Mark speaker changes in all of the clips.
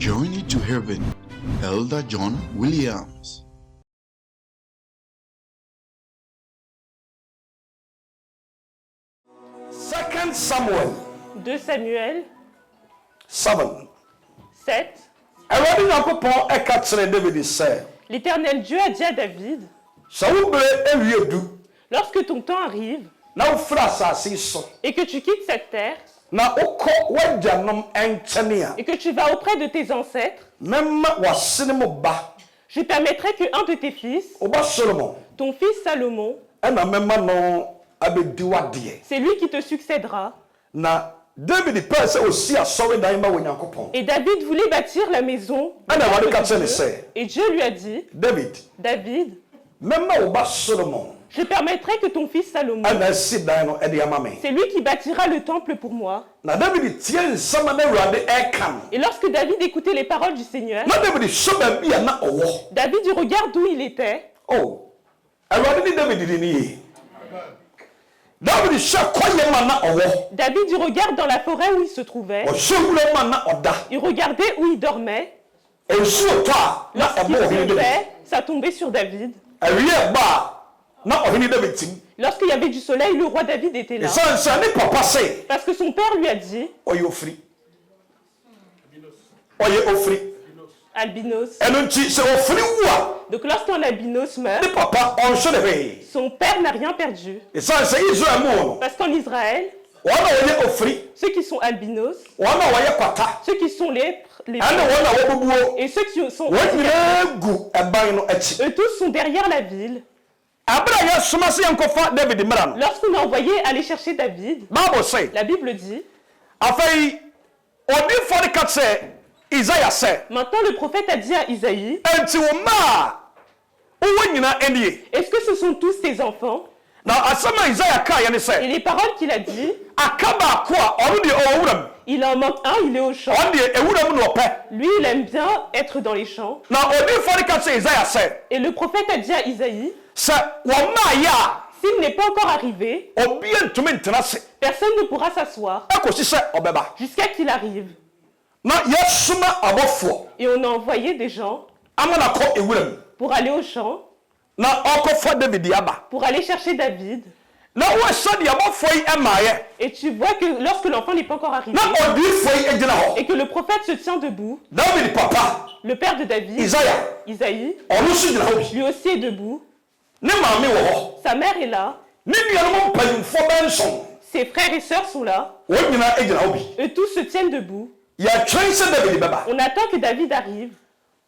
Speaker 1: Journey to Heaven, Elder John Williams.
Speaker 2: Second Samuel
Speaker 3: 2 Samuel
Speaker 2: 7.
Speaker 3: 7.
Speaker 2: Awurade Nyankopɔn ɛka kyerɛ David sɛ,
Speaker 3: L'Éternel Dieu a dit à David,
Speaker 2: sɛ wo bere awie du
Speaker 3: lorsque ton temps arrive
Speaker 2: na wofiri asase yi so
Speaker 3: et que tu quittes cette terre
Speaker 2: na wokɔ w'agyanom nkyɛne a,
Speaker 3: et que tu vas auprès de tes ancêtres,
Speaker 2: mɛma w'asene mu ba,
Speaker 3: je permettrai que un de tes fils,
Speaker 2: wo ba Solomon,
Speaker 3: ton fils Salomon,
Speaker 2: ɛna mɛma no abɛdi w'adeɛ.
Speaker 3: c'est lui qui te succédera.
Speaker 2: Na David pɛɛ sɛ osi asɔredan ma wɔ Nyankopɔn.
Speaker 3: Et David voulait bâtir la maison du
Speaker 2: ɛna Awurade ka
Speaker 3: temple
Speaker 2: kyerɛ
Speaker 3: de
Speaker 2: ne
Speaker 3: Dieu.
Speaker 2: sɛ,
Speaker 3: Et Dieu lui a dit,
Speaker 2: David,
Speaker 3: David,
Speaker 2: mɛma wo ba Solomon
Speaker 3: je permettrai que ton fils Salomon,
Speaker 2: ɛna asi dan no ɛde ama me.
Speaker 3: c'est lui qui bâtira le temple pour moi.
Speaker 2: Na David tie nsɛm a na Awurade ɛka no.
Speaker 3: Et lorsque David écoutait les paroles du Seigneur,
Speaker 2: Na David hwɛ baabi a na ɔwɔ.
Speaker 3: David il regarde où il était.
Speaker 2: Oh, Awurade ne David di ne yie. David hwɛ kɔyɛ ma na ɔwɔ.
Speaker 3: David il regarde dans la forêt où il se trouvait.
Speaker 2: Ɔhwɛ wura ma na ɔda.
Speaker 3: Il regardait où il dormait.
Speaker 2: Nsuo tɔ a na
Speaker 3: Lorsqu'il
Speaker 2: ɛbɔ ɔhene David.
Speaker 3: tombait, ça tombait sur David.
Speaker 2: Awie ba a na ɔhene David tim.
Speaker 3: Lorsqu'il y avait du soleil, le roi David était là.
Speaker 2: Ɛsiane sɛ ne papa se
Speaker 3: Parce que son père lui a dit,
Speaker 2: ɔyɛ ofiri. Ɔyɛ ofiri.
Speaker 3: albinos.
Speaker 2: Ɛno nti sɛ ofiri wu a,
Speaker 3: Donc lorsqu'un albinos
Speaker 2: ne
Speaker 3: meurt,
Speaker 2: papa ɔnhwɛ ne hwee.
Speaker 3: son père n'a rien perdu.
Speaker 2: Ɛsiane sɛ Israel mu no,
Speaker 3: Parce qu'en Israël,
Speaker 2: wɔn a wɔyɛ ofiri,
Speaker 3: ceux qui sont albinos,
Speaker 2: wɔn a wɔyɛ kwata,
Speaker 3: ceux qui sont lèpres, les
Speaker 2: ɛne wɔn a wɔbubuo,
Speaker 3: et ceux qui sont
Speaker 2: wɔn nyinaa gu ɛban no akyi.
Speaker 3: eux tous sont derrière la ville.
Speaker 2: Abra yɛ soma sɛ yɛnkɔfa David mmara no.
Speaker 3: Lorsqu'on a envoyé aller chercher David,
Speaker 2: Bible say,
Speaker 3: la Bible dit,
Speaker 2: afei ɔdifo de ka kyerɛ Isaiah sɛ,
Speaker 3: maintenant le prophète a dit à Isaïe,
Speaker 2: enti wo mma a wowɔ nyinaa nie.
Speaker 3: est-ce que ce sont tous tes enfants?
Speaker 2: Na asɛm a Isaiah kaa yɛ ne
Speaker 3: Et
Speaker 2: sɛ,
Speaker 3: les paroles qu'il a dit,
Speaker 2: aka baako a ɔno deɛ ɔwɔ wuram.
Speaker 3: il en manque un, il est au champ.
Speaker 2: Ɔno deɛ ewuram na ɔpɛ.
Speaker 3: Lui, il aime bien être dans les champs.
Speaker 2: Na ɔdifo de ka kyerɛ Isaiah sɛ,
Speaker 3: Et le prophète a dit à Isaïe,
Speaker 2: sɛ wɔn mma yɛ a,
Speaker 3: s'il n'est pas encore arrivé,
Speaker 2: obiara ntumi ntena ase
Speaker 3: personne ne pourra s'asseoir
Speaker 2: ɛkɔsi sɛ ɔbɛba.
Speaker 3: jusqu'à qu'il arrive.
Speaker 2: Na yɛsoma abɔfoɔ
Speaker 3: Et on a envoyé des gens
Speaker 2: ama na kɔ ewuram.
Speaker 3: pour aller au champ,
Speaker 2: Na ɔkɔfa David aba.
Speaker 3: pour aller chercher David.
Speaker 2: Na wɔhyɛ deɛ abɔfoɔ yi ɛmaayɛ.
Speaker 3: Et tu vois que lorsque l'enfant n'est pas encore arrivé,
Speaker 2: Na ɔdifo yi gyina hɔ.
Speaker 3: et que le prophète se tient debout,
Speaker 2: David papa
Speaker 3: le père de David,
Speaker 2: Isaiah
Speaker 3: Isaïe,
Speaker 2: ɔno nso gyina hɔ bi.
Speaker 3: lui aussi est debout,
Speaker 2: Ne maame wɔ hɔ.
Speaker 3: sa mère est là,
Speaker 2: Ne nuanom mpanyinfoɔ bɛnson.
Speaker 3: ses frères et sœurs sont là,
Speaker 2: Wɔn nyinaa gyina hɔ bi.
Speaker 3: eux tous se tiennent debout.
Speaker 2: Yɛtwɛn sɛ David bɛba.
Speaker 3: On attend que David arrive.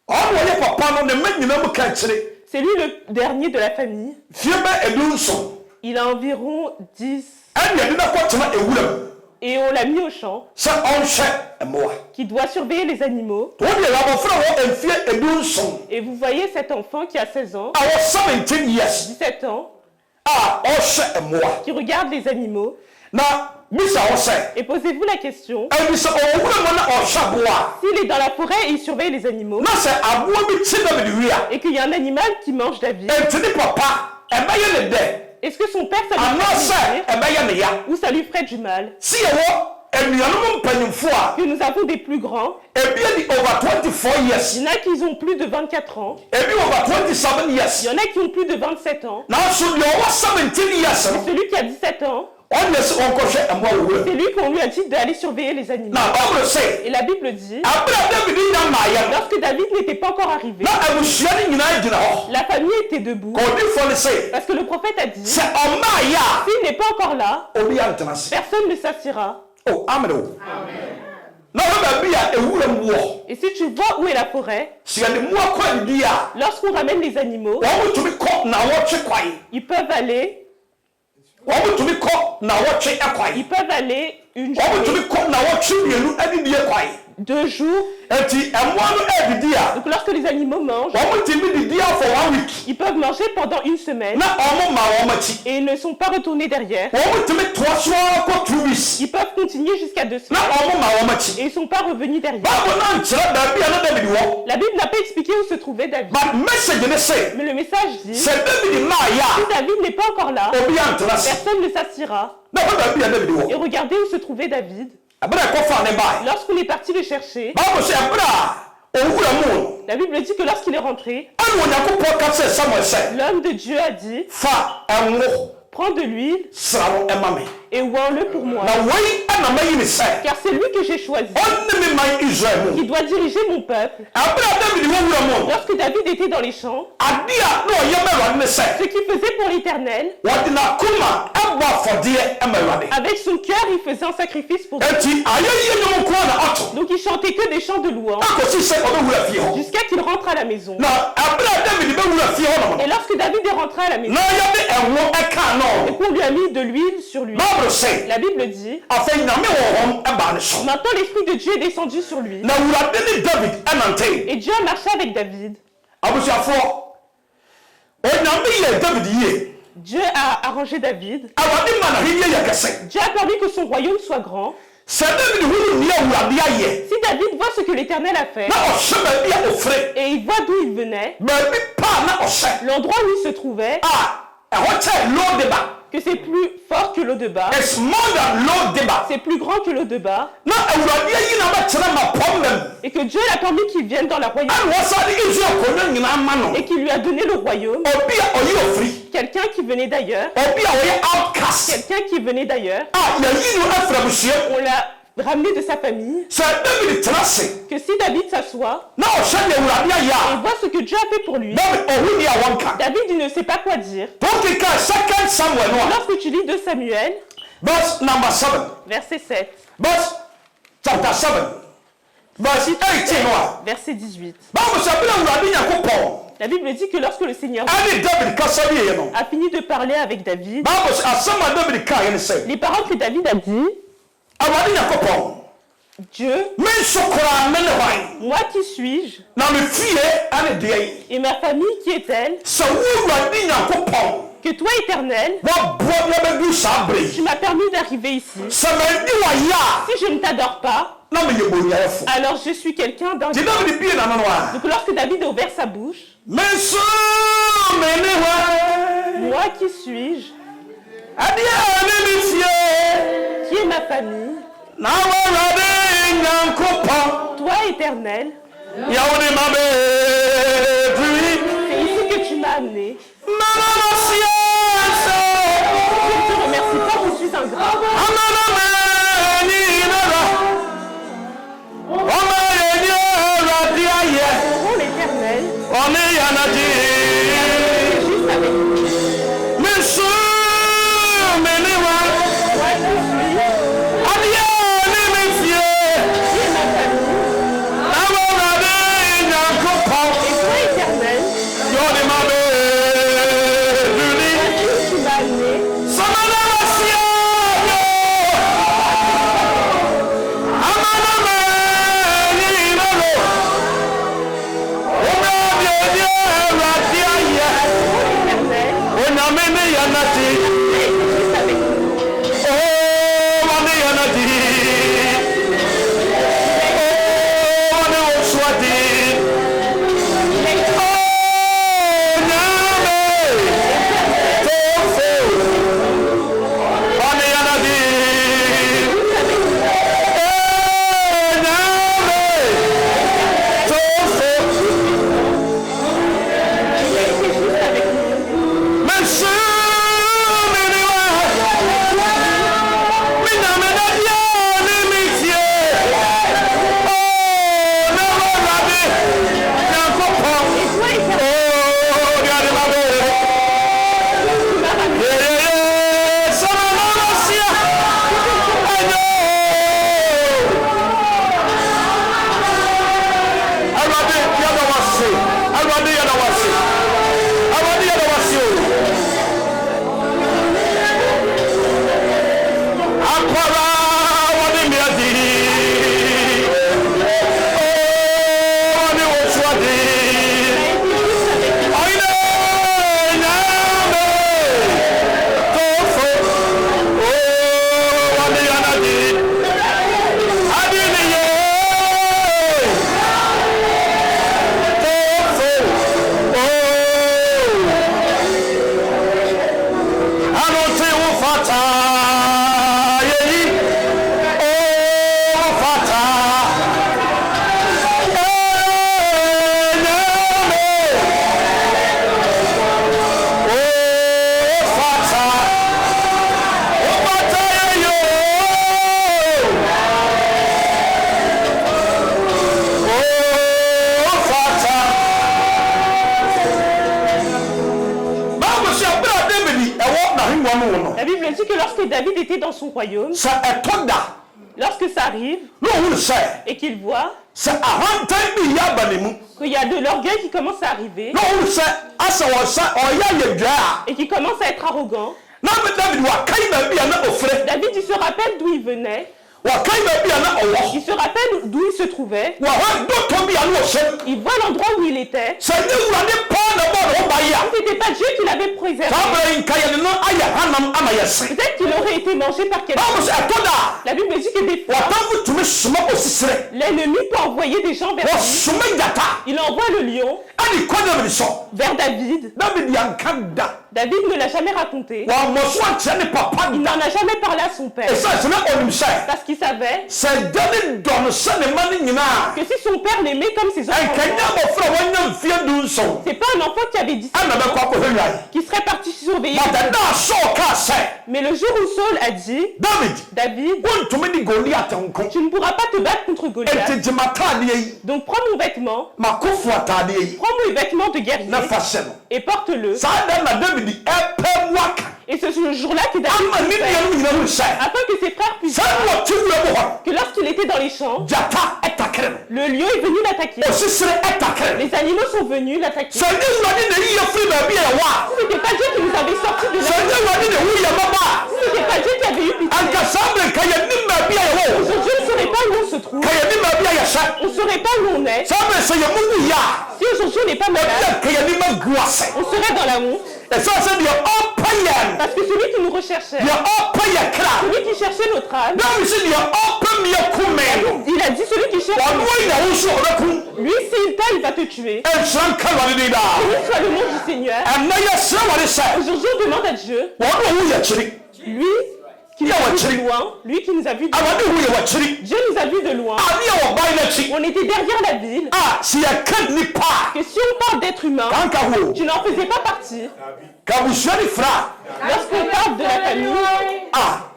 Speaker 2: Ɔno wɔyɛ papa no ne mma nyinaa mu ka kyerɛ.
Speaker 3: C'est lui le dernier de la famille.
Speaker 2: Fie bɛ edu nson.
Speaker 3: Il a environ 10.
Speaker 2: Ɛna yɛde na kɔtena ewuram.
Speaker 3: Et on l'a mis au champ,
Speaker 2: Sɛ ɔnhwɛ mmoa.
Speaker 3: qui doit surveiller les animaux.
Speaker 2: Wɔn deɛ abɔfra wɔ mfie edu nson.
Speaker 3: Et vous voyez cet enfant qui a 16 ans,
Speaker 2: A wɔ 17 years.
Speaker 3: 17 ans,
Speaker 2: A ɔhwɛ mmoa.
Speaker 3: qui regarde les animaux.
Speaker 2: Na bisa wɔ sɛ.
Speaker 3: Et posez-vous la question,
Speaker 2: Ɛbi sɛ ɔwura mu na ɔhwɛ aboa.
Speaker 3: s'il est dans la forêt et il surveille les animaux,
Speaker 2: Na sɛ aboa bi ti David wia.
Speaker 3: et qu'il y a un animal qui mange David,
Speaker 2: Enti ne papa ɛbɛyɛ ne dɛ.
Speaker 3: est-ce que son père, ça lui
Speaker 2: Anaasɛ
Speaker 3: ferait plaisir
Speaker 2: ɛbɛyɛ ne ya.
Speaker 3: ou ça lui ferait du mal?
Speaker 2: Si yɛwɔ anuanom mpanyinfoɔ a
Speaker 3: Que nous avons des plus grands,
Speaker 2: ebi di over 24 years,
Speaker 3: il y en a qui ont plus de 24 ans,
Speaker 2: ebi over 27
Speaker 3: il
Speaker 2: years.
Speaker 3: y en a qui ont plus de 27 ans,
Speaker 2: Nanso deɛ ɔwɔ 17 years no,
Speaker 3: celui qui a 17 ans,
Speaker 2: ɔnyɛ sɛ ɔnkɔhwɛ mmoa wɔ wuram.
Speaker 3: c'est lui qu'on lui a dit d'aller surveiller les animaux.
Speaker 2: Na Bible say,
Speaker 3: Et la Bible dit,
Speaker 2: abere a David nya maayɛ no,
Speaker 3: lorsque David n'était pas encore arrivé,
Speaker 2: na abusua no nyinaa gyina hɔ.
Speaker 3: la famille était debout,
Speaker 2: Ɔdifo no say,
Speaker 3: parce que le prophète a dit,
Speaker 2: sɛ ɔmaayɛ a,
Speaker 3: s'il n'est pas encore là,
Speaker 2: obi antena ase.
Speaker 3: personne ne s'assiera.
Speaker 2: Oh, amen o. Na hɔ baabi a ewuram wɔ.
Speaker 3: Et si tu vois où est la forêt,
Speaker 2: Si yɛde mmoa kɔ adidi a,
Speaker 3: lorsqu'on ramène les animaux,
Speaker 2: wɔn mutumi kɔ na wɔtwe kwae.
Speaker 3: ils peuvent aller
Speaker 2: Wɔn mutumi kɔ na wɔtwe kwae.
Speaker 3: Ils peuvent aller une
Speaker 2: Wɔn
Speaker 3: journée,
Speaker 2: mutumi kɔ na wɔtwe mmienu adidie kwae.
Speaker 3: 2 jours.
Speaker 2: Eti mmoa no adidi a,
Speaker 3: Donc lorsque les animaux mangent,
Speaker 2: wɔn mutumi didi a for 1 week.
Speaker 3: ils peuvent manger pendant une semaine
Speaker 2: Na wɔn ma wɔn akyi.
Speaker 3: et ils ne sont pas retournés derrière.
Speaker 2: Wɔn mutumi toa so ara kɔ 2 weeks.
Speaker 3: Ils peuvent continuer jusqu'à 2
Speaker 2: Na
Speaker 3: semaines
Speaker 2: wɔn ma wɔn akyi.
Speaker 3: et ils ne sont pas revenus derrière.
Speaker 2: Bible na nkyerɛ baabi a na David wɔ.
Speaker 3: La Bible n'a pas expliqué où se trouvait David.
Speaker 2: But message ne say,
Speaker 3: Mais le message dit, si
Speaker 2: sɛ David maayɛ
Speaker 3: David n'est pas encore là,
Speaker 2: a, obi antena ase.
Speaker 3: personne ne s'assiera.
Speaker 2: Na hɔ baabi a David
Speaker 3: Et
Speaker 2: wɔ.
Speaker 3: regardez où se trouvait David. Lorsqu'on est parti le chercher,
Speaker 2: L'homme
Speaker 3: la Bible dit que lorsqu'il est rentré, l'homme de Dieu a dit, prends de l'huile et oins-le pour moi. Car c'est lui que j'ai choisi, qui doit diriger mon peuple. Lorsque David était dans les champs, ce qu'il faisait pour l'Éternel, avec son cœur, il faisait un sacrifice pour Dieu. Donc il chantait que des chants de louange jusqu'à qu'il rentre à la maison. Et lorsque David est rentré à la maison, et qu'on lui a mis de l'huile sur lui, la Bible dit, maintenant l'Esprit de Dieu est descendu sur lui. Et Dieu a marché avec David. Dieu a arrangé David. Dieu a permis que son royaume soit grand. Si David voit ce que l'Éternel a fait, et il voit d'où il venait, l'endroit où il se trouvait, que c'est plus fort que l'eau de bas, c'est plus grand que l'eau de bas, et que Dieu a permis qu'il vienne dans la royaume, et qu'il lui a donné le royaume, quelqu'un qui venait d'ailleurs, quelqu'un qui venait d'ailleurs, on l'a ramené de sa famille, que si David s'assoit et voit ce que Dieu a fait pour lui, David il ne sait pas quoi dire. Lorsque tu lis 2 Samuel, verset 7, verset 18, la Bible dit que lorsque le Seigneur a fini de parler avec David, les paroles que David a dit, Dieu, moi qui suis-je, et ma famille qui est-elle, que toi, Éternel, tu m'as permis d'arriver ici. Si je ne t'adore pas, alors je suis quelqu'un d'indigne. Donc lorsque David a ouvert sa bouche, moi qui suis-je, qui est ma famille, toi, Éternel, c'est ici que tu m'as amené. Je ne te remercie pas, je suis ingrat. Oh l'Éternel, juste avec nous. que David était dans son royaume,
Speaker 2: sɛ ɛtɔ da
Speaker 3: lorsque ça arrive
Speaker 2: na ɔhunu sɛ
Speaker 3: et qu'il voit
Speaker 2: sɛ ahantan bi yɛ aba ne mu
Speaker 3: qu'il y a de l'orgueil qui commence à arriver
Speaker 2: na ɔhunu sɛ asɛ ɔyɛ ayɛdwa a
Speaker 3: et qui commence à être arrogant,
Speaker 2: na David wakae baabi a na ɔfrɛ
Speaker 3: David il se rappelle d'où il venait,
Speaker 2: wakae baabi a na ɔwɔ
Speaker 3: il se rappelle d'où il se trouvait,
Speaker 2: wahɔ dɔtɔ bi a na ɔhyɛ
Speaker 3: il voit l'endroit où il était.
Speaker 2: sɛ ne wurade paa na bɔɔ ne ho ba yi a
Speaker 3: Ce n'était pas Dieu qui l'avait préservé.
Speaker 2: saa bɛrɛ yi nka yɛne no ayɛ hanam ama yɛse
Speaker 3: Peut-être qu'il aurait été mangé par quelqu'un.
Speaker 2: baabu sɛ ɛtɔ da
Speaker 3: La Bible dit que des fois,
Speaker 2: watamfo tumi soma osisire
Speaker 3: l'ennemi peut envoyer des gens vers lui.
Speaker 2: wɔsoma gyata
Speaker 3: Il envoie le lion
Speaker 2: ɛne kɔ David so
Speaker 3: vers David.
Speaker 2: David yanka da
Speaker 3: David ne l'a jamais raconté.
Speaker 2: wɔammɔ so akyerɛ ne papa
Speaker 3: Il
Speaker 2: da
Speaker 3: n'en a jamais parlé à son père.
Speaker 2: ɛsiane sɛ na ɔnim sɛ
Speaker 3: Parce qu'il savait
Speaker 2: sɛ David dɔ no sɛ ne ma no nyinaa
Speaker 3: que si son père l'aimait comme ses enfants,
Speaker 2: ɛnkanya abɔfra a wanya mfeɛ du nson
Speaker 3: c'est pas un enfant qui avait dit
Speaker 2: ɛna bɛkɔ akɔhwɛ nwae
Speaker 3: qui serait parti surveiller.
Speaker 2: bata da Saul kaa sɛ
Speaker 3: Mais le jour où Saul a dit,
Speaker 2: David
Speaker 3: David,
Speaker 2: wontumi ne Goliath nko
Speaker 3: tu ne pourras pas te battre contre Goliath.
Speaker 2: ɛnti gye m'ataadeɛ yi
Speaker 3: Donc prends mon vêtement,
Speaker 2: m'akofo ataadeɛ yi
Speaker 3: prends mon vêtement de guerrier
Speaker 2: na fa hyɛ no
Speaker 3: et porte-le.
Speaker 2: saa da na David ɛpɛ mu aka
Speaker 3: Et c'est ce jour-là que David
Speaker 2: ama ne
Speaker 3: fait,
Speaker 2: nuanom nyina hu sɛ
Speaker 3: afin que ses frères puissent
Speaker 2: sɛ
Speaker 3: voir
Speaker 2: wɔte wura mu hɔ
Speaker 3: que lorsqu'il était dans les champs,
Speaker 2: gyata ɛtakere no
Speaker 3: le lion est venu l'attaquer.
Speaker 2: osisire ɛtakere no
Speaker 3: Les animaux sont venus l'attaquer.
Speaker 2: sɛ ne wurade na yiye firi baabi a ɛwɔ a
Speaker 3: Ce n'était pas Dieu qui nous avait sortis de
Speaker 2: sɛ
Speaker 3: là.
Speaker 2: ne wurade na wu yɛ maba
Speaker 3: Ce n'était pas Dieu qui avait eu pitié.
Speaker 2: a anka saa bere ka yɛnim baabi a yɛwɔ
Speaker 3: Aujourd'hui, on ne saurait pas où on se trouve.
Speaker 2: ka yɛnim baabi a yɛhyɛ
Speaker 3: On ne saurait pas où on est.
Speaker 2: saa bere sɛ yɛmu wu yɛ a
Speaker 3: Si aujourd'hui on n'est pas malade,
Speaker 2: ɛbia ka yɛnim agu ase
Speaker 3: on serait dans la honte.
Speaker 2: ɛsiane sɛ deɛ ɔpɛ yɛn
Speaker 3: Parce que celui qui nous recherchait,
Speaker 2: deɛ ɔpɛ yɛ kra
Speaker 3: celui qui cherchait notre âme,
Speaker 2: David sɛ deɛ ɔpɛ mmea kume no
Speaker 3: il a dit celui qui cherche,
Speaker 2: ɔno yi na wo nso ɔbɛku
Speaker 3: lui s'il taille, il va te tuer.
Speaker 2: ɛnhyira nka wade ne daa
Speaker 3: Béni soit le nom du Seigneur.
Speaker 2: ɛnɛ yɛsrɛ wade sɛ
Speaker 3: Aujourd'hui, on demande à Dieu,
Speaker 2: wɔne ɔwu yɛ kyiri
Speaker 3: lui qui nous a vus de loin, lui qui nous a vus de
Speaker 2: awade
Speaker 3: loin,
Speaker 2: wu yɛ wɔ kyiri
Speaker 3: Dieu nous a vus de loin.
Speaker 2: a ne yɛ wɔ ban n'akyi
Speaker 3: On était derrière la ville,
Speaker 2: a sɛ yɛka nnipa a
Speaker 3: que si on parle d'être humain,
Speaker 2: kanka ho
Speaker 3: tu n'en faisais pas partie.
Speaker 2: ka abusua ne fra
Speaker 3: Lorsqu'on parle de la famille,
Speaker 2: a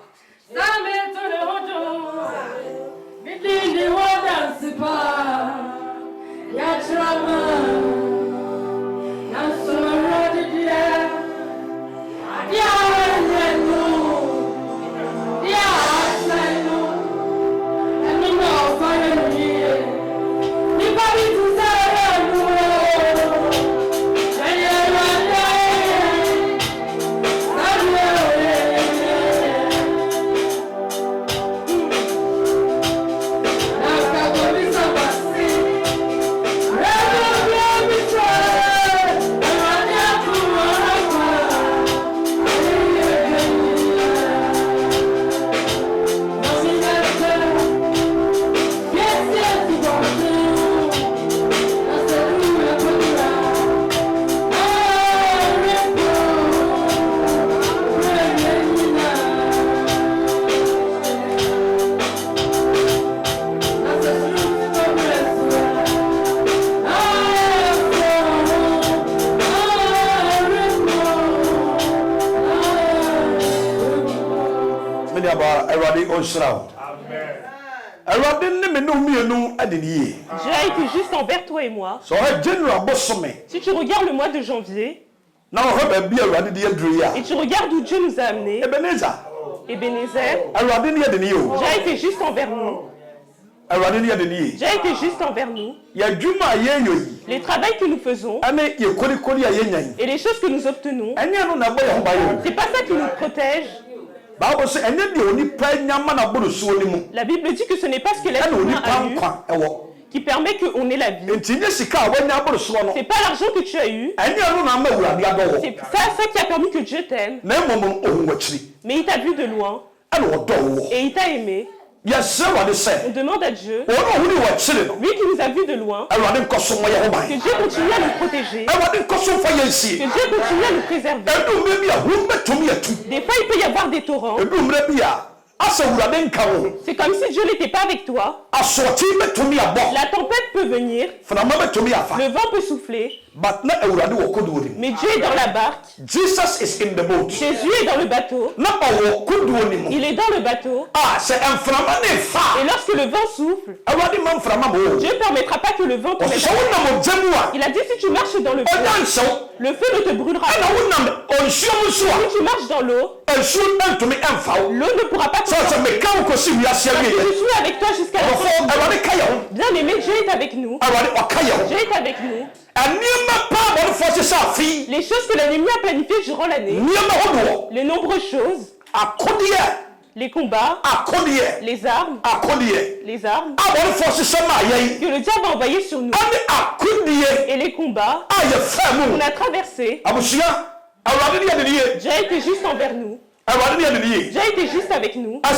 Speaker 2: mene aba awurade ɔnhyira wo awurade ne me ne wo mmienu ade ne yie
Speaker 3: Dieu a été juste envers toi et moi.
Speaker 2: sɛ ɔhɛ general bosome
Speaker 3: Si tu regardes le mois de janvier
Speaker 2: na ɔhɛ baabi a awurade de yɛduru yi a
Speaker 3: et tu regardes où Dieu nous a amenés,
Speaker 2: ebenezer
Speaker 3: Ebenezer,
Speaker 2: awurade ne yɛde ne yie o
Speaker 3: Dieu a été juste envers nous.
Speaker 2: awurade ne yɛde ne yie
Speaker 3: Dieu a été juste envers nous.
Speaker 2: yɛadwuma a yɛyɛ yi
Speaker 3: Les travails que nous faisons
Speaker 2: ɛne yɛ kolikoli a yɛnya yi
Speaker 3: et les choses que nous obtenons,
Speaker 2: ɛnyɛ no na ɛbɔ yɛ ho ban yi
Speaker 3: c'est pas ça qui nous protège.
Speaker 2: o baabɔ sɛ ɛnyɛ deɛ onipa nyama na boro soɔ ne mu
Speaker 3: La Bible dit que ce n'est pas ce que l'être
Speaker 2: ɛna
Speaker 3: humain
Speaker 2: onipa
Speaker 3: a eu
Speaker 2: nkwa ɛwɔ
Speaker 3: qui permet qu'on ait la vie.
Speaker 2: nti nye sika a wanya boro soɔ no
Speaker 3: C'est pas l'argent que tu as eu,
Speaker 2: ɛnyɛ no na ama awurade adɔ
Speaker 3: c'est
Speaker 2: wɔ
Speaker 3: ça qui a permis que Dieu t'aime.
Speaker 2: na mmom ohun wakyiri
Speaker 3: Mais il t'a vu de loin
Speaker 2: ɛna ɔdɔ wɔ
Speaker 3: et il t'a aimé.
Speaker 2: yɛsrɛ wade
Speaker 3: On
Speaker 2: sɛ
Speaker 3: demande à Dieu,
Speaker 2: wɔn a wɔne wakyiri no
Speaker 3: lui qui nous a vus de loin,
Speaker 2: awurade nkɔ so mmɔ yɛ ho
Speaker 3: que
Speaker 2: ban
Speaker 3: Dieu continue à nous protéger,
Speaker 2: awurade nkɔ so mfa yɛn
Speaker 3: que
Speaker 2: sie
Speaker 3: Dieu continue à nous préserver.
Speaker 2: ɛdummerɛ bi a hom bɛtumi atu
Speaker 3: Des fois, il peut y avoir des torrents.
Speaker 2: ɛdummerɛ bi a asɛ awurade nka wo
Speaker 3: C'est comme si Dieu n'était pas avec toi.
Speaker 2: asoɔkye bɛtumi abɔ
Speaker 3: La tempête peut venir,
Speaker 2: fanama bɛtumi afa
Speaker 3: le vent peut souffler, Mais Dieu est dans la barque.
Speaker 2: Jesus is in the boat.
Speaker 3: Jésus est dans le bateau. Il est dans le bateau. Et lorsque le vent souffle, Dieu ne permettra pas que le vent te mette. Il a dit si tu marches dans le feu, le feu ne te brûlera pas. Si tu marches dans l'eau, l'eau ne pourra pas te brûler. Je suis avec toi jusqu'à la fin. Bien aimé, Dieu est avec nous. Dieu est avec nous. Les choses que l'ennemi a planifiées durant l'année, les nombreuses choses, les combats, les armes, que le diable a envoyé sur nous, et les combats qu'on a traversés, Dieu a été juste envers nous. Dieu a été juste avec nous. Il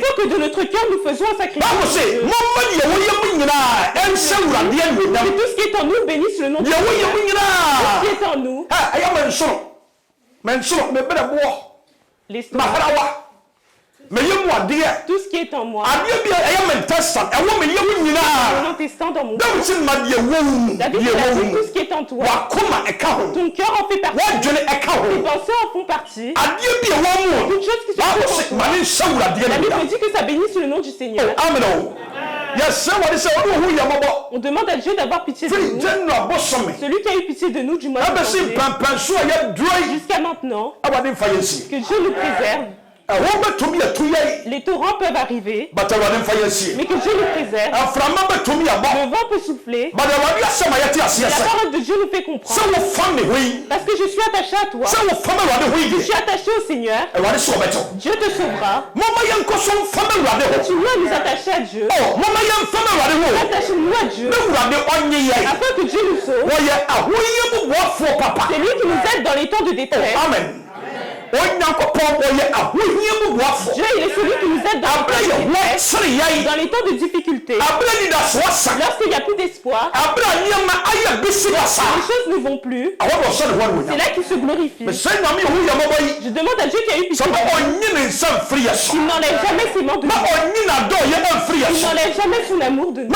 Speaker 3: faut que de notre cœur nous faisions un sacrifice. Et tout ce qui est en nous bénisse le nom de Dieu. Tout ce qui est en nous. L'estomac. Tout ce qui est en moi. Mon intestin dans mon corps. David a dit tout ce qui est en toi. Ton cœur en fait partie. Tes pensées en font partie. Toutes choses qui se trouvent en toi. La Bible dit que ça bénisse le nom du Seigneur. On demande à Dieu d'avoir pitié de nous. Celui qui a eu pitié de nous du mois de janvier jusqu'à maintenant. Que Dieu nous préserve. Les torrents peuvent arriver, mais que Dieu nous préserve. Le vent peut souffler. La parole de Dieu nous fait comprendre. Parce que je suis attaché à toi. Je suis attaché au Seigneur. Dieu te sauvera. Continue à nous attacher à Dieu. Attachons-nous à Dieu. Afin que Dieu nous sauve. C'est lui qui nous aide dans les temps de détresse.
Speaker 2: Amen.
Speaker 3: Dieu, il est celui qui nous aide dans les temps de difficulté. Lorsqu'il n'y a plus d'espoir, les choses ne vont plus. C'est là qu'il se glorifie. Je demande à Dieu qui a eu pitié qu'il n'enlève jamais ses mains de nous. Il n'enlève jamais son amour de nous.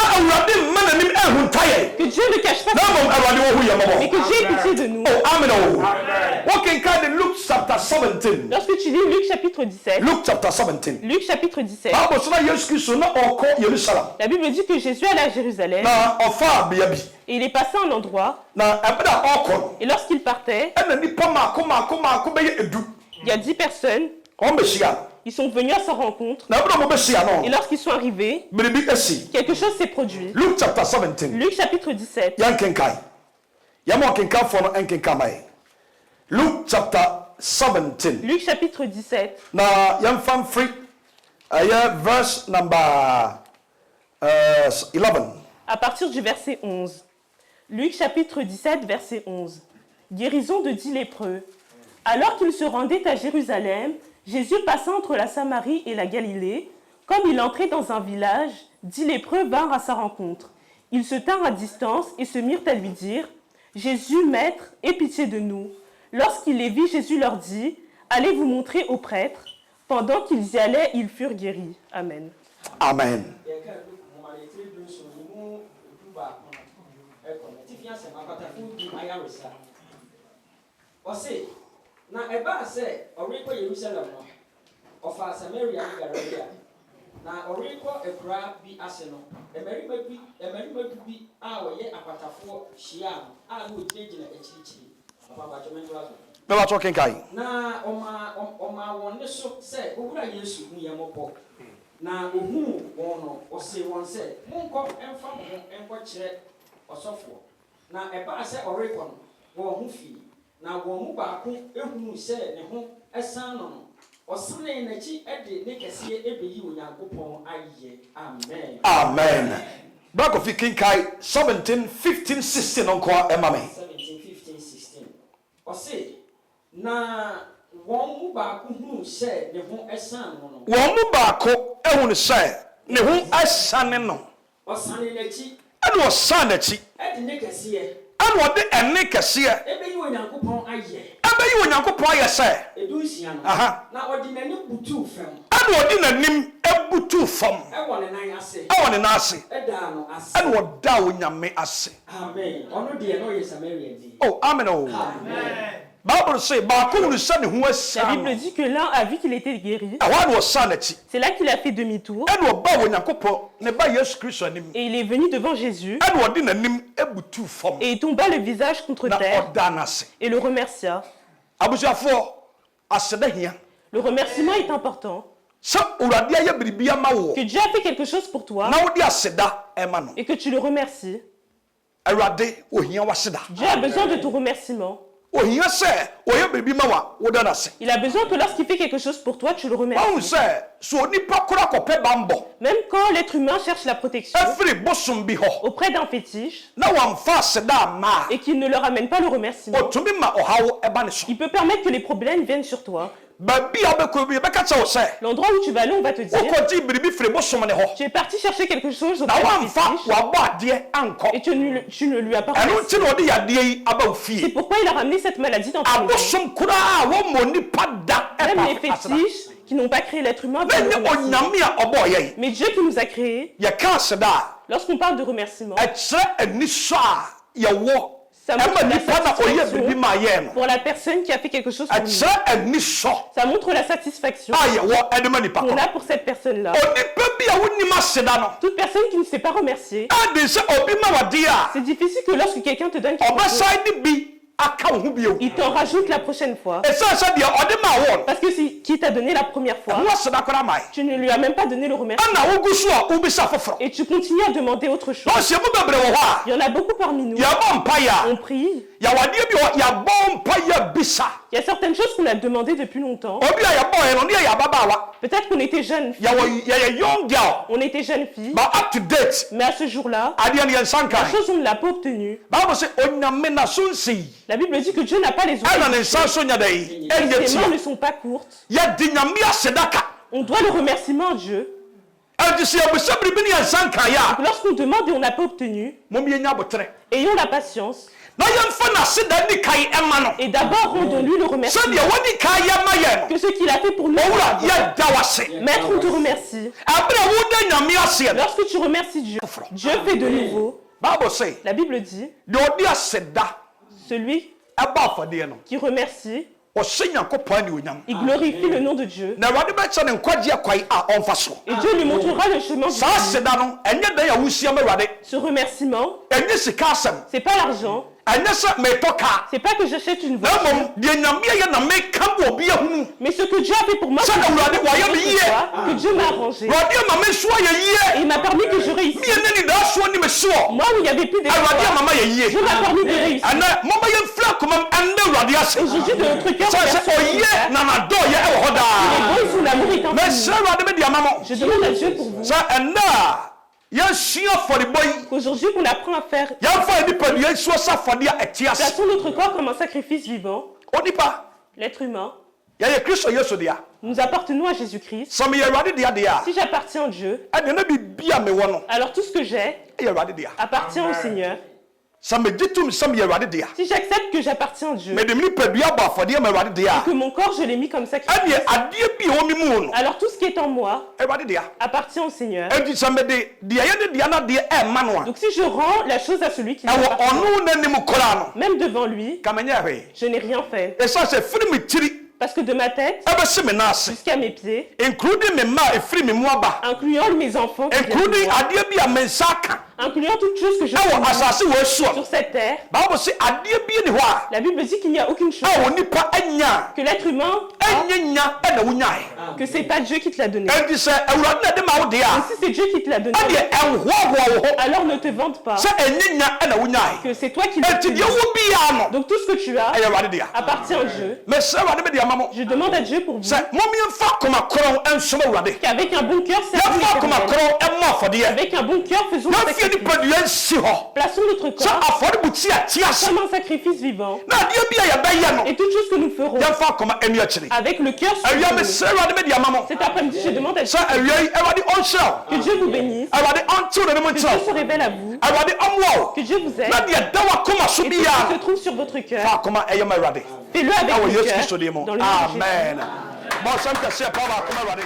Speaker 3: Que Dieu ne cache pas ses mains, mais que Dieu ait pitié de nous. Lorsque tu lis Luc chapitre 17, Luc chapitre 17, la Bible dit que Jésus allait à Jérusalem et il est passé à un endroit et lorsqu'il partait, il y a 10 personnes, ils sont venus à sa rencontre et lorsqu'ils sont arrivés, quelque chose s'est produit. Luc chapitre 17.
Speaker 2: Luke chapter 17.
Speaker 3: Luc chapitre 17.
Speaker 2: Now, young fan free. Verse number 11.
Speaker 3: À partir du verset 11. Luc chapitre 17, verset 11. Guérison de 10 lépreux. Alors qu'il se rendait à Jérusalem, Jésus passa entre la Samarie et la Galilée. Comme il entrait dans un village, 10 lépreux vinrent à sa rencontre. Ils se tinrent à distance et se mirent à lui dire « Jésus, Maître, aie pitié de nous. » Lorsqu'il les vit, Jésus leur dit « Allez vous montrer aux prêtres. » Pendant qu'ils y allaient, ils furent guéris. Amen.
Speaker 2: Amen. Never talking guy.
Speaker 4: Na oma wonne so se owura Yesu hu yemopo na ohu wono ose won se monko emfa mo enko kire osofo na eba se oreko no wo hu fi na wo mu ba ko ehunu se ne ho esan no osane na chi ede ne kese ebeyi onyankopon aye. Amen.
Speaker 2: Amen. Back of King Kai 17 15 16 onko emame
Speaker 4: 17 15 16 ose na won mu ba ko hu se ne ho esan no
Speaker 2: won mu ba ko ehunu se ne ho esan no
Speaker 4: osane na chi
Speaker 2: ene osan na chi
Speaker 4: ede ne kese ene
Speaker 2: ode ene kese
Speaker 4: ebeyi onyankopon aye
Speaker 2: onyankopon ayɛ sɛ
Speaker 4: edunsia no
Speaker 2: aha
Speaker 4: na odi n'anim butu fam
Speaker 2: ane odi n'anim ebutu butu fam
Speaker 4: ɛwɔ ne nan ase
Speaker 2: ɛwɔ ne n'ase
Speaker 4: ɛda no ase
Speaker 2: ɛna ɔda onyame ase
Speaker 4: amen ɔno deɛ no yɛ Samaria di
Speaker 2: oh amen oh
Speaker 4: amen
Speaker 2: Bible say baako wuru sɛ ne ho
Speaker 3: La
Speaker 2: asia
Speaker 3: Bible dit que l'un a vu qu'il était guéri.
Speaker 2: ɛhɔ na ɔsa n'akyi
Speaker 3: C'est là qu'il a fait demi-tour.
Speaker 2: ɛna ɔba wɔ Nyankopɔn ne ba Yesu Kristo anim
Speaker 3: Et il est venu devant Jésus.
Speaker 2: ɛna ɔde n'anim ebutu fam
Speaker 3: Et il tomba le visage contre
Speaker 2: na
Speaker 3: terre.
Speaker 2: ɔda n'ase
Speaker 3: Et le remercia.
Speaker 2: abusuafoɔ aseda hia
Speaker 3: Le remerciement est important.
Speaker 2: sɛ Awurade ayɛ biribi ama wo
Speaker 3: Que Dieu a fait quelque chose pour toi.
Speaker 2: na wode aseda ɛma no
Speaker 3: Et que tu le remercies.
Speaker 2: Awurade ohia w'aseda
Speaker 3: Dieu a besoin de ton remerciement.
Speaker 2: ohia sɛ ɔyɛ biribi ma wa woda n'ase
Speaker 3: Il a besoin que lorsqu'il fait quelque chose pour toi, tu le
Speaker 2: wahu
Speaker 3: remercies.
Speaker 2: sɛ so onipa kora kɔpɛ bambɔ
Speaker 3: Même quand l'être humain cherche la protection
Speaker 2: ɛfiri bosom bi hɔ
Speaker 3: auprès d'un fétiche
Speaker 2: na wamfa aseda ama
Speaker 3: et qu'il ne leur amène pas le remerciement,
Speaker 2: ɔtumi ma ɔhaw ɛba ne so
Speaker 3: il peut permettre que les problèmes viennent sur toi.
Speaker 2: baabi a wobɛkɔ bi yɛbɛka kyɛ wo sɛ
Speaker 3: L'endroit où tu vas aller, on va te dire,
Speaker 2: wokɔgye biribi firi bosom ne hɔ
Speaker 3: tu es parti chercher quelque chose
Speaker 2: na
Speaker 3: auprès d'un
Speaker 2: wamfa
Speaker 3: fétiche
Speaker 2: wabɔ adeɛ ankɔ
Speaker 3: et tu ne lui as pas
Speaker 2: ɛno
Speaker 3: remercié.
Speaker 2: nti na ɔde yadeɛ yi aba wo
Speaker 3: C'est
Speaker 2: fie
Speaker 3: pourquoi il a ramené cette maladie dans ton maison.
Speaker 2: abosom koraa a wɔmmɔ nipa da
Speaker 3: Même les
Speaker 2: ɛpa aseda
Speaker 3: fétiches qui n'ont pas créé l'être humain
Speaker 2: na
Speaker 3: viennent le
Speaker 2: ɛnyɛ
Speaker 3: remercier.
Speaker 2: onyame a ɔbɔɔ yɛn
Speaker 3: Mais Dieu qui nous a créés,
Speaker 2: yɛka aseda a
Speaker 3: lorsqu'on parle de remerciement,
Speaker 2: ɛkyerɛ anisɔ a yɛwɔ
Speaker 3: Ça montre
Speaker 2: ɛma
Speaker 3: la
Speaker 2: nipa na ɔyɛ
Speaker 3: satisfaction.
Speaker 2: biribi ma yɛn no
Speaker 3: pour la personne qui a fait quelque chose pour nous,
Speaker 2: ɛkyerɛ anisɔ
Speaker 3: ça montre la satisfaction
Speaker 2: a yɛwɔ ɛde ma nipa
Speaker 3: qu'on
Speaker 2: kɔ
Speaker 3: a pour cette personne-là.
Speaker 2: onipa bi a wonim aseda no
Speaker 3: Toute personne qui ne s'est pas remerciée,
Speaker 2: ade sɛ obi ma wadeɛ a
Speaker 3: c'est difficile que lorsque quelqu'un te donne quelque chose,
Speaker 2: ɔbɛsan de bi aka wo ho bio
Speaker 3: il t'en rajoute la prochaine fois.
Speaker 2: ɛsiane sɛ deɛ ɔde ma wo no
Speaker 3: Parce que si qui t'a donné la première fois,
Speaker 2: ɛho aseda koraa ma
Speaker 3: tu ne lui as même pas donné le remerciement.
Speaker 2: ɛna wogu so a wobisa foforɔ
Speaker 3: Et tu continues à demander autre chose.
Speaker 2: na ɔhyɛ mu bebree wɔ hɔ
Speaker 3: Il y en a beaucoup parmi nous.
Speaker 2: a yɛbɔ mpayɛ a
Speaker 3: On prie.
Speaker 2: yɛwadeɛ bi wɔ yɛbɔ mpayɛ bisa
Speaker 3: Il y a certaines choses qu'on a demandé depuis longtemps.
Speaker 2: obi a yɛbɔɔyɛ no ne yɛ ababaawa
Speaker 3: Peut-être qu'on était jeune fille,
Speaker 2: yɛyɛ young girl
Speaker 3: on était jeune fille,
Speaker 2: but up to date
Speaker 3: mais à ce jour-là,
Speaker 2: adeɛ no yɛnsa
Speaker 3: la
Speaker 2: nkae
Speaker 3: chose on ne l'a pas obtenue.
Speaker 2: bible sɛ onyame na so nsii
Speaker 3: La Bible dit que Dieu n'a pas les
Speaker 2: ɛna ne
Speaker 3: oreilles.
Speaker 2: nsa so nya dɛ ɛnyɛ
Speaker 3: Ses mains ne
Speaker 2: tia
Speaker 3: sont pas courtes.
Speaker 2: yɛde nyame aseda ka
Speaker 3: On doit le remerciement à Dieu.
Speaker 2: ɛnti sɛ yɛbisa biribi ne yɛnsa nkaeɛ a
Speaker 3: Lorsqu'on demande et on n'a pas obtenu,
Speaker 2: mom yɛnya aboterɛ
Speaker 3: ayons la patience
Speaker 2: na yɛmfa n'aseda di kae ɛma no
Speaker 3: et d'abord rendons-lui le remerciement.
Speaker 2: sɛdeɛ wodi kae yɛma yɛ no
Speaker 3: Que ce qu'il a fait pour nous,
Speaker 2: owura yɛda wase
Speaker 3: Maître, on te remercie.
Speaker 2: ɛberɛ a woda nyame aseɛ no
Speaker 3: Lorsque tu remercies Dieu, Dieu fait de nouveau.
Speaker 2: bible sɛ
Speaker 3: La Bible dit,
Speaker 2: deɛ ɔde aseda
Speaker 3: celui
Speaker 2: ɛba afadeɛ no
Speaker 3: qui remercie,
Speaker 2: ɔhyɛ nyankopɔn anuonyam
Speaker 3: il glorifie le nom de Dieu.
Speaker 2: na awurade bɛkyɛ ne nkwagyeɛ kwae a ɔmfa so
Speaker 3: Et Dieu lui montrera le chemin du
Speaker 2: saa
Speaker 3: salut.
Speaker 2: aseda no ɛnyɛ dɛn a wosia ma awurade
Speaker 3: Ce remerciement,
Speaker 2: ɛnyɛ sika asɛm
Speaker 3: c'est pas l'argent,
Speaker 2: ɛnyɛ sɛ metɔ kaa
Speaker 3: c'est pas que j'achète une
Speaker 2: na
Speaker 3: voiture,
Speaker 2: mmom deɛ nyame ayɛ na meka ma obi ahunu
Speaker 3: mais ce que Dieu a fait pour moi,
Speaker 2: Ça,
Speaker 3: c'est
Speaker 2: Awurade, wayɛ me yie.
Speaker 3: que Dieu m'a arrangé.
Speaker 2: awurade ama me soa yɛ
Speaker 3: Et
Speaker 2: yie
Speaker 3: il m'a permis que je réussisse.
Speaker 2: meyɛ ne nidaa soɔ ne me soɔ
Speaker 3: Moi où il n'y avait plus
Speaker 2: awurade
Speaker 3: d'espoir,
Speaker 2: ama ma yɛ yie
Speaker 3: Dieu m'a permis de réussir.
Speaker 2: ɛnɛ moma yɛmfiri akoma m ɛnnɛ awurade ase
Speaker 3: Aujourd'hui, de notre cœur,
Speaker 2: sɛ sɛ
Speaker 3: personne ne
Speaker 2: ɔyɛ
Speaker 3: fait.
Speaker 2: na nadɔɔyɛ ɛwɔ hɔ
Speaker 3: Il est
Speaker 2: daa
Speaker 3: bon et son amour est infini.
Speaker 2: mɛsrɛ awurade mede ama mo
Speaker 3: Je demande à Dieu pour vous
Speaker 2: sɛ ɛnnɛ a yɛnsua afɔrebɔ yi
Speaker 3: qu'aujourd'hui qu'on apprend à faire,
Speaker 2: yɛmfa yɛ nipadua nsuo sɛ afɔdeɛ a ɛte ase
Speaker 3: plaçons notre corps comme un sacrifice vivant,
Speaker 2: onipa
Speaker 3: l'être humain.
Speaker 2: yɛyɛ kristo yesu dea
Speaker 3: Nous appartenons à Jésus-Christ.
Speaker 2: sɛ meyɛ awurade dea deɛ a
Speaker 3: Si j'appartiens à Dieu,
Speaker 2: ɛdeɛ na biribia mewɔ no
Speaker 3: alors tout ce que j'ai
Speaker 2: ɛyɛ awurade dea
Speaker 3: appartient au Seigneur.
Speaker 2: sɛ megye tom sɛ meyɛ awurade dea
Speaker 3: Si j'accepte que j'appartiens à Dieu,
Speaker 2: mede me nipadua bɔ afɔdeɛ ma awurade dea
Speaker 3: que mon corps je l'ai mis comme sacrifice,
Speaker 2: ɛdeɛ adeɛ bi a ɛwɔ me mu no
Speaker 3: alors tout ce qui est en moi
Speaker 2: awurade dea
Speaker 3: appartient au Seigneur.
Speaker 2: ɛnti sɛ mede deɛ yɛde dea no adeɛ ɛmma no a
Speaker 3: Donc si je rends la chose à celui qui
Speaker 2: ɛwɔ
Speaker 3: m'appartient,
Speaker 2: ɔno n'anim koraa no
Speaker 3: même devant lui,
Speaker 2: ka menyɛ hwee
Speaker 3: je n'ai rien fait.
Speaker 2: ɛsiane sɛ ɛfiri me tiri
Speaker 3: Parce que de ma tête
Speaker 2: ɛbɛse me nan ase
Speaker 3: jusqu'à mes pieds,
Speaker 2: including me mma a ɛfiri me mu aba
Speaker 3: incluant mes enfants, qui viennent de
Speaker 2: including
Speaker 3: moi,
Speaker 2: adeɛ bi a me nsa aka
Speaker 3: incluant toutes choses que je
Speaker 2: ɛwɔ
Speaker 3: fais
Speaker 2: asase wɔ
Speaker 3: sur
Speaker 2: asuam
Speaker 3: cette terre,
Speaker 2: bible sɛ adeɛ bi ne hɔ a
Speaker 3: la Bible dit qu'il n'y a aucune chose
Speaker 2: ɛwɔ nipa anya
Speaker 3: que l'être humain,
Speaker 2: ɛnyɛ nya ɛna wonyae
Speaker 3: que c'est pas Dieu qui te l'a donné.
Speaker 2: ɛnti sɛ awurade na ɛde ma wo deɛ
Speaker 3: Et
Speaker 2: a
Speaker 3: si c'est Dieu qui te l'a donné,
Speaker 2: ɛdeɛ ɛnhoahoa wo hɔ
Speaker 3: alors ne te vante pas
Speaker 2: sɛ ɛnyɛ nya ɛna wonyae
Speaker 3: que c'est toi qui l'as
Speaker 2: ɛnti
Speaker 3: donné.
Speaker 2: deɛ wo biaa no
Speaker 3: Donc tout ce que tu as
Speaker 2: ɛyɛ awurade dea
Speaker 3: appartient à Dieu.
Speaker 2: mesrɛ awurade mede ama mo
Speaker 3: Je demande à Dieu pour vous
Speaker 2: sɛ mommyɛmfa akoma korɔn ɛnsom awurade
Speaker 3: qu'avec un bon cœur, servons
Speaker 2: yɛmfa akoma
Speaker 3: l'Éternel.
Speaker 2: korɔn ɛmmɔ afɔdeɛ
Speaker 3: Avec un bon cœur, faisons le
Speaker 2: yɛmfie
Speaker 3: sacrifice.
Speaker 2: nipadua nsi hɔ
Speaker 3: Plaçons notre
Speaker 2: sɛ
Speaker 3: corps
Speaker 2: afɔrebukyi a te ase
Speaker 3: comme un sacrifice vivant.
Speaker 2: na adeɛ bi a yɛbɛyɛ no
Speaker 3: Et toutes choses que nous ferons
Speaker 2: yɛmfa akoma ani akyiri
Speaker 3: avec le cœur sur
Speaker 2: awia
Speaker 3: nous.
Speaker 2: mesrɛ awurade mede ama mo
Speaker 3: Cet après-midi, je demande à Dieu
Speaker 2: sɛ awia yi awurade ɔnhyerɛ wo
Speaker 3: que Dieu vous bénisse,
Speaker 2: awurade ɔntew ne ne mu
Speaker 3: que
Speaker 2: nkyerɛ
Speaker 3: Dieu se
Speaker 2: wo
Speaker 3: révèle à vous,
Speaker 2: awurade ɔmmoa wo
Speaker 3: que Dieu vous aide.
Speaker 2: na deɛ da wakoma so
Speaker 3: Et tout ce qui
Speaker 2: biara
Speaker 3: se trouve sur votre cœur,
Speaker 2: fa akoma ɛyɛ ma awurade
Speaker 3: fais-le avec
Speaker 2: ɛwɔ
Speaker 3: le
Speaker 2: yesu
Speaker 3: cœur.
Speaker 2: kristo din mu
Speaker 3: Dans le nom de Jésus.
Speaker 2: amen bɔ nsɛm kɛseɛ pa baakoma awurade